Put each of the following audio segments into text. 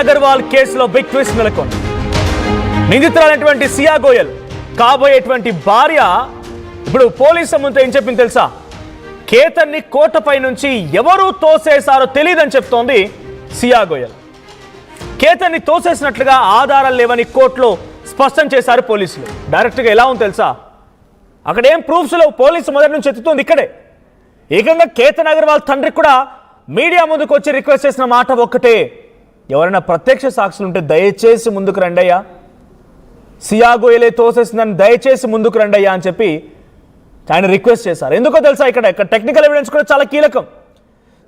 అగర్వాల్ కేసులో big twist నెలకొంది. నిందితులైనటువంటి సియా గోయల్ కాబోయేటువంటి భార్య ఇప్పుడు పోలీసు ముందు ఏం చెప్పింది తెలుసా? కేతన్ని కోటపై నుంచి ఎవరు తోసేశారో తెలియదని చెప్తోంది సియా గోయల్. కేతన్ని తోసేసినట్లుగా ఆధారాలు లేవని కోర్టులో స్పష్టం చేశారు పోలీసులు. డైరెక్ట్గా ఎలా ఉంది తెలుసా? అక్కడ ఏం ప్రూఫ్స్ లేవు. పోలీసు మొదటి నుంచి ఎత్తుతుంది ఇక్కడే. ఏకంగా కేతన్ అగర్వాల్ తండ్రికి కూడా మీడియా ముందుకు వచ్చి రిక్వెస్ట్ చేసిన మాట ఒక్కటే, ఎవరైనా ప్రత్యక్ష సాక్షులు ఉంటే దయచేసి ముందుకు రండి అయ్యా, సియా గోయలే తోసేసిందని దయచేసి ముందుకు రండి అయ్యా అని చెప్పి ఆయన రిక్వెస్ట్ చేశారు. ఎందుకో తెలుసా? ఇక్కడ టెక్నికల్ ఎవిడెన్స్ కూడా చాలా కీలకం.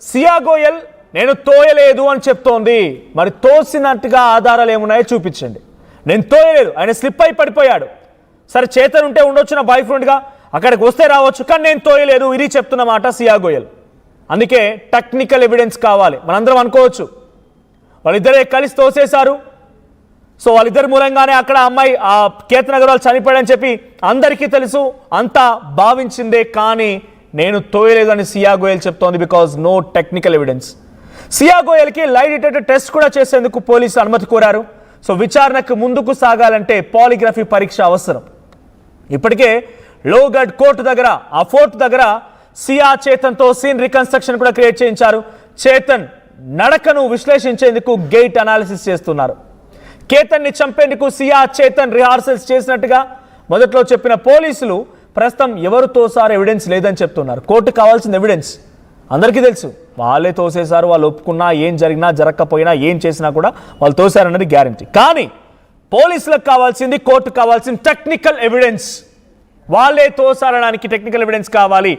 సియా గోయల్ నేను తోయలేదు అని చెప్తోంది. మరి తోసినట్టుగా ఆధారాలు ఏమున్నాయో చూపించండి. నేను తోయలేదు, ఆయన స్లిప్ అయి పడిపోయాడు. సరే చేతన్ ఉంటే ఉండొచ్చు నా బాయ్ ఫ్రెండ్గా, అక్కడికి వస్తే రావచ్చు, కానీ నేను తోయలేదు ఇది చెప్తున్న మాట సియా గోయల్. అందుకే టెక్నికల్ ఎవిడెన్స్ కావాలి. మనందరం అనుకోవచ్చు వాళ్ళిద్దరే కలిసి తోసేశారు, సో వాళ్ళిద్దరి మూలంగానే అక్కడ అమ్మాయి కేతన్ అగర్వాల్ చనిపోయాడని చెప్పి అందరికీ తెలుసు, అంతా భావించిందే. కానీ నేను తోయలేదని సియా గోయల్ చెప్తోంది. Because no technical evidence. Siya గోయల్కి లై డిటెక్టర్ టెస్ట్ కూడా చేసేందుకు పోలీసులు అనుమతి కోరారు. సో విచారణకు ముందుకు సాగాలంటే పాలిగ్రఫీ పరీక్ష అవసరం. ఇప్పటికే లోగఢ్ కోర్టు దగ్గర ఆ ఫోర్ట్ దగ్గర సియా చేతన్తో సీన్ రికన్స్ట్రక్షన్ కూడా క్రియేట్ చేయించారు. చేతన్ నడకను విశ్లేషించేందుకు గేట్ అనాలిసిస్ చేస్తున్నారు. కేతన్ని చంపేందుకు సియా చేతన్ రిహార్సల్స్ చేసినట్టుగా మొదట్లో చెప్పిన పోలీసులు ప్రస్తుతం ఎవరు తోసారో ఎవిడెన్స్ లేదని చెప్తున్నారు. కోర్టుకు కావాల్సిన ఎవిడెన్స్ అందరికీ తెలుసు, వాళ్ళే తోసేశారు. వాళ్ళు ఒప్పుకున్నా, ఏం జరిగినా జరగకపోయినా, ఏం చేసినా కూడా వాళ్ళు తోసారన్నది గ్యారంటీ. కానీ పోలీసులకు కావాల్సింది, కోర్టుకు కావాల్సిన టెక్నికల్ ఎవిడెన్స్. వాళ్ళే తోసారడానికి టెక్నికల్ ఎవిడెన్స్ కావాలి.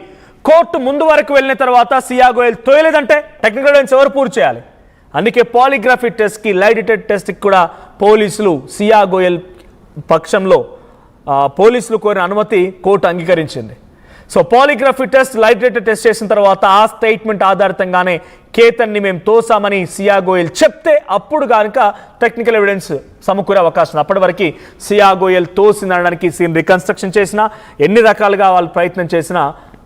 కోర్టు ముందు వరకు వెళ్ళిన తర్వాత సియా గోయల్ తోయలేదంటే టెక్నికల్ ఎవిడెన్స్ ఎవరు పూర్తి చేయాలి? అందుకే పాలిగ్రఫీ టెస్ట్కి, లై డిటెక్టర్ టెస్ట్కి కూడా పోలీసులు సియా గోయల్ పక్షంలో పోలీసులు కోరిన అనుమతి కోర్టు అంగీకరించింది. సో పాలిగ్రఫీ టెస్ట్, లై డిటెక్టర్ టెస్ట్ చేసిన తర్వాత ఆ స్టేట్మెంట్ ఆధారితంగానే కేతన్ని మేము తోసామని సియా గోయల్ చెప్తే అప్పుడు కనుక టెక్నికల్ ఎవిడెన్స్ సమకూరే అవకాశం. అప్పటి వరకు సియా గోయల్ తోసిందనడానికి, సీన్ రికన్స్ట్రక్షన్ చేసినా, ఎన్ని రకాలుగా వాళ్ళు ప్రయత్నం చేసినా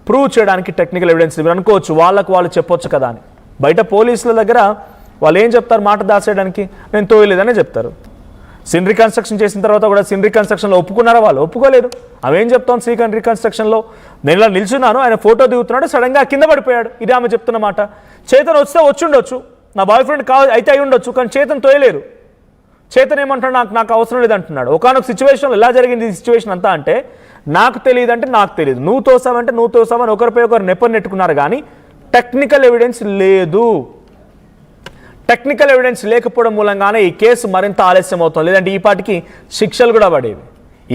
ప్రూవ్ చేయడానికి టెక్నికల్ ఎవిడెన్స్ మీరు అనుకోవచ్చు, వాళ్ళకు వాళ్ళు చెప్పొచ్చు కదా అని. బయట పోలీసుల దగ్గర వాళ్ళు ఏం చెప్తారు? మాట దాచేయడానికి నేను తోయలేదనే చెప్తారు. సీన్ రికన్స్ట్రక్షన్ చేసిన తర్వాత కూడా సీన్ రికన్స్ట్రక్షన్లో ఒప్పుకున్నారా? వాళ్ళు ఒప్పుకోలేదు. అవేం చెప్తాం? సీన్ రికన్స్ట్రక్షన్లో నేను ఇలా నిల్చున్నాను, ఆయన ఫోటో దిగుతున్నాడు, సడన్గా కింద పడిపోయాడు, ఇది ఆమె చెప్తున్న మాట. చేతన్ వస్తే వచ్చి ఉండొచ్చు, నా బాయ్ ఫ్రెండ్ అయితే అయి ఉండొచ్చు, కానీ చేతన్ తోయలేరు. చేతన్ ఏమంటాడు? నాకు అవసరం లేదు అంటున్నాడు. ఒకనొక సిచ్యువేషన్లో ఎలా జరిగింది ఈ సిచ్యువేషన్ అంతా అంటే, నాకు తెలియదు అంటే నాకు తెలియదు, నువ్వు తోసావంటే నువ్వు తోసావని ఒకరిపై ఒకరు నెట్టుకున్నారు. కానీ టెక్నికల్ ఎవిడెన్స్ లేదు. టెక్నికల్ ఎవిడెన్స్ లేకపోవడం మూలంగానే ఈ కేసు మరింత ఆలస్యం అవుతుంది. లేదంటే ఈ పాటికి శిక్షలు కూడా పడేవి,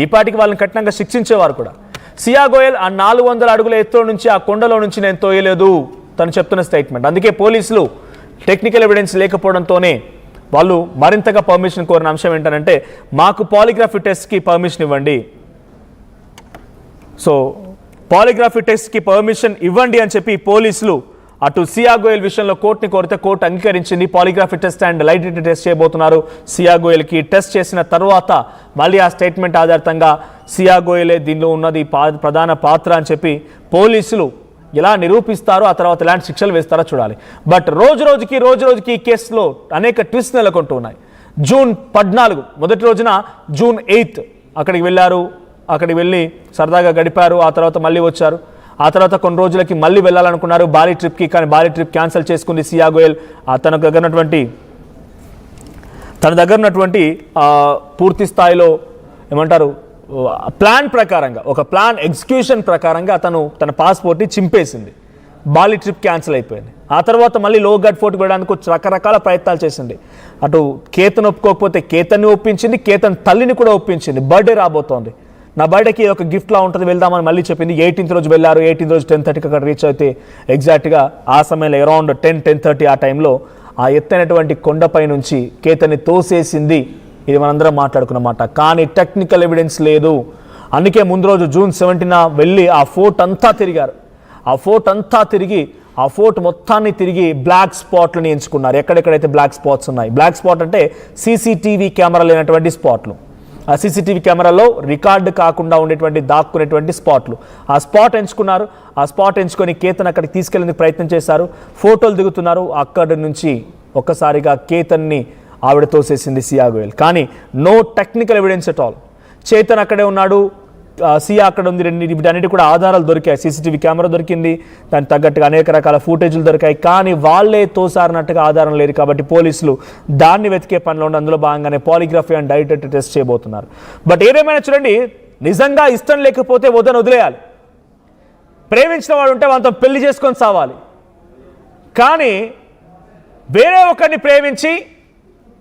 ఈ పాటికి వాళ్ళని కఠినంగా శిక్షించేవారు కూడా. సియా గోయల్ ఆ 400 అడుగుల ఎత్తులో నుంచి, ఆ కొండలో నుంచి నేను తోయలేదు తను చెప్తున్న స్టేట్మెంట్. అందుకే పోలీసులు టెక్నికల్ ఎవిడెన్స్ లేకపోవడంతోనే వాళ్ళు మరింతగా పర్మిషన్ కోరిన అంశం ఏంటంటే, మాకు పాలిగ్రఫీ టెస్ట్కి పర్మిషన్ ఇవ్వండి, సో పాలిగ్రఫీ టెస్ట్కి పర్మిషన్ ఇవ్వండి అని చెప్పి పోలీసులు అటు సియా గోయల్ విషయంలో కోర్టుని కోరితే కోర్టు అంగీకరించింది. పాలిగ్రఫీ టెస్ట్ అండ్ లై డిటెక్టర్ టెస్ట్ చేయబోతున్నారు సియా గోయల్కి. టెస్ట్ చేసిన తర్వాత మళ్ళీ ఆ స్టేట్మెంట్ ఆధారితంగా సియా గోయలే దీనిలో ఉన్నది ప్రధాన పాత్ర అని చెప్పి పోలీసులు ఎలా నిరూపిస్తారో, ఆ తర్వాత ఎలాంటి శిక్షలు వేస్తారో చూడాలి. బట్ రోజు రోజుకి ఈ కేసులో అనేక ట్విస్ట్ నెలకొంటూ ఉన్నాయి. జూన్ 14 మొదటి రోజున జూన్ 8 అక్కడికి వెళ్ళారు. అక్కడికి వెళ్ళి సరదాగా గడిపారు. ఆ తర్వాత మళ్ళీ వచ్చారు. ఆ తర్వాత కొన్ని రోజులకి మళ్ళీ వెళ్ళాలనుకున్నారు బాలి ట్రిప్కి, కానీ బాలి ట్రిప్ క్యాన్సిల్ చేసుకుంది సియా గోయల్. తన దగ్గర ఉన్నటువంటి పూర్తి స్థాయిలో ఏమంటారు ప్లాన్ ప్రకారంగా, ఒక ప్లాన్ ఎగ్జిక్యూషన్ ప్రకారంగా తన పాస్పోర్ట్ని చింపేసింది. బాలి ట్రిప్ క్యాన్సిల్ అయిపోయింది. ఆ తర్వాత మళ్ళీ లోగఢ్ ఫోర్ట్కి వెళ్ళడానికి రకరకాల ప్రయత్నాలు చేసింది. అటు కేతన్ ఒప్పుకోకపోతే కేతన్ని ఒప్పించింది, కేతన్ తల్లిని కూడా ఒప్పించింది. బర్త్డే రాబోతోంది, నా బర్త్డేకి ఒక గిఫ్ట్లా ఉంటుంది వెళ్దామని మళ్ళీ చెప్పింది. 18th రోజు వెళ్ళారు. 18th రోజు 10:30కి అక్కడ రీచ్ అయితే ఎగ్జాక్ట్గా ఆ సమయంలో అరౌండ్ 10:30 ఆ టైంలో ఆ ఎత్తైనటువంటి కొండపై నుంచి కేతన్ని తోసేసింది. ఇది మనందరం మాట్లాడుకున్నమాట. కానీ టెక్నికల్ ఎవిడెన్స్ లేదు. అందుకే ముందు రోజు జూన్ 17న వెళ్ళి ఆ ఫోర్ట్ అంతా తిరిగారు. ఆ ఫోర్ట్ మొత్తాన్ని తిరిగి బ్లాక్ స్పాట్లని ఎంచుకున్నారు. ఎక్కడెక్కడైతే బ్లాక్ స్పాట్స్ ఉన్నాయి, బ్లాక్ స్పాట్ అంటే సీసీటీవీ కెమెరా లేనటువంటి స్పాట్లు. ఆ సీసీటీవీ కెమెరాలో రికార్డు కాకుండా ఉండేటువంటి దాక్కునేటువంటి స్పాట్లు, ఆ స్పాట్ ఎంచుకున్నారు. ఆ స్పాట్ ఎంచుకొని కేతన్ అక్కడికి తీసుకెళ్లేందుకు ప్రయత్నం చేశారు. ఫోటోలు దిగుతున్నారు. అక్కడి నుంచి ఒక్కసారిగా కేతన్ని ఆవిడ తోసేసింది సియా గోయల్. కానీ no technical evidence at all. Chetan అక్కడే ఉన్నాడు, సియా అక్కడ ఉంది. వీటన్నిటి కూడా ఆధారాలు దొరికాయి. సీసీటీవీ కెమెరా దొరికింది, దానికి తగ్గట్టుగా అనేక రకాల ఫుటేజ్లు దొరికాయి. కానీ వాళ్ళే తోసారన్నట్టుగా ఆధారం లేదు. కాబట్టి పోలీసులు దాన్ని వెతికే పనిలో ఉండి అందులో భాగంగానే పాలిగ్రఫీ అండ్ డైరెక్ట్ టెస్ట్ చేయబోతున్నారు. బట్ ఏదేమైనా చూడండి, నిజంగా ఇష్టం లేకపోతే వదిలేయాలి. ప్రేమించిన వాడు ఉంటే వాళ్ళతో పెళ్లి చేసుకొని సావాలి. కానీ వేరే ఒకరిని ప్రేమించి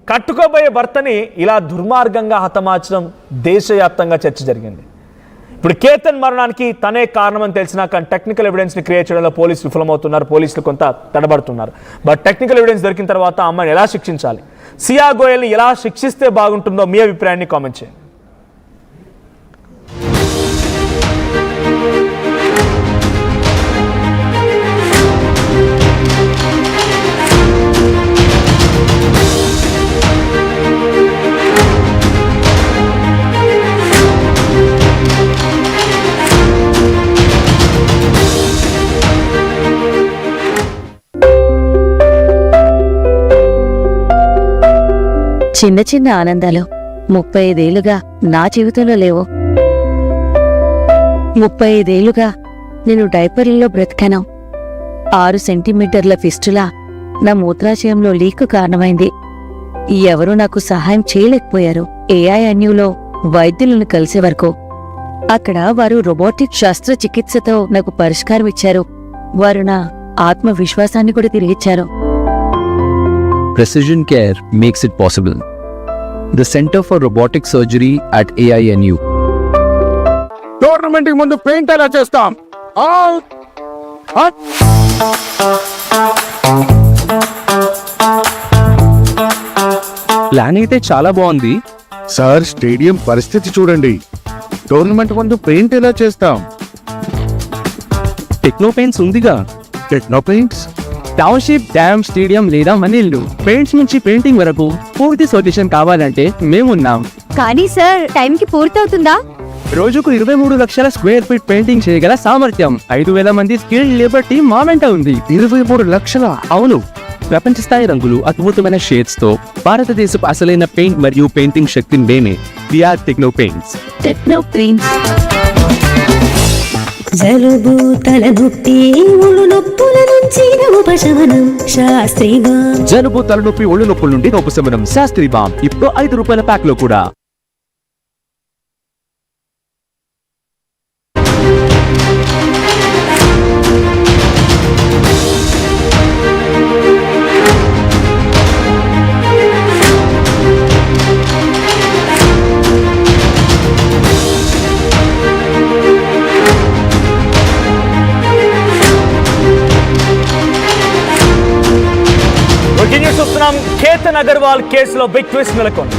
కట్టుకోబోయే భర్తని ఇలా దుర్మార్గంగా హతమార్చడం దేశవ్యాప్తంగా చర్చ జరిగింది. ఇప్పుడు కేతన్ మరణానికి తనే కారణమని తెలిసినా కానీ టెక్నికల్ ఎవిడెన్స్ని క్రియేట్ చేయడంలో పోలీసులు విఫలమవుతున్నారు. పోలీసులు కొంత తడబడుతున్నారు. బట్ టెక్నికల్ ఎవిడెన్స్ దొరికిన తర్వాత అమ్మాయిని ఎలా శిక్షించాలి, సియా గోయల్ని ఎలా శిక్షిస్తే బాగుంటుందో మీ అభిప్రాయాన్ని కామెంట్ చేయండి. చిన్న చిన్న ఆనందాలు 35 ఏళ్లుగా నా జీవితంలో లేవు. 35 ఏళ్లుగా నేను డైపర్లలో బ్రతికాను. 6 సెంటీమీటర్ల ఫిస్టులా నా మూత్రాశయంలో లీకు కారణమైంది. ఎవరూ నాకు సహాయం చేయలేకపోయారు. AINUలో వైద్యులను కలిసే వరకు. అక్కడ వారు రోబోటిక్ శస్త్రచికిత్సతో నాకు పరిష్కారం ఇచ్చారు. వారు నా ఆత్మవిశ్వాసాన్ని కూడా తిరిగిచ్చారు. Precision Care makes it possible. The Center for Robotic Surgery at AINU. Tournament కి ముందు పెయింట్ ఎలా చేస్తాం? ప్లాన్ అయితే చాలా బాగుంది సార్, స్టేడియం పరిస్థితి చూడండి. టోర్నమెంట్ ముందు పెయింట్ ఎలా చేస్తాం? టెక్నో పెయింట్స్ ఉందిగా. Techno paints, township, dam, stadium లేదా మనీళ్లు, పెయింట్స్ నుంచి పెయింటింగ్ వరకు పూర్తి సొల్యూషన్ కావాలంటే మేమున్నాం. కానీ సార్, టైంకి పూర్తవుతుందా? రోజుకు 23 లక్షల స్క్వేర్ ఫీట్ పెయింటింగ్ చేయగల సామర్థ్యం, 5,000 మంది స్కిల్డ్ లేబర్ టీం మా వెంట ఉంది. 23 లక్షల? అవును, ప్రపంచ స్థాయి రంగులు, అద్భుతమైన షేడ్స్ తో భారతదేశపు అసలైన పెయింట్ మరియు పెయింటింగ్ శక్తిని మేమే. We are techno paints. Techno paints. జలుబు, తలనొప్పి, ఒళ్ళు నొప్పుల నుంచి ఉపశమనం శాస్త్రీగా. జలుబు, తలనొప్పి, ఒళ్ళు నొప్పుల నుండి ఉపశమనం శాస్త్రీ బామ్. ఇప్పుడు 5 రూపాయల ప్యాక్ లో కూడా. చూస్తున్నాం, కేతన్ అగర్వాల్ కేసులో బిగ్ ట్విస్ట్ నెలకొంది.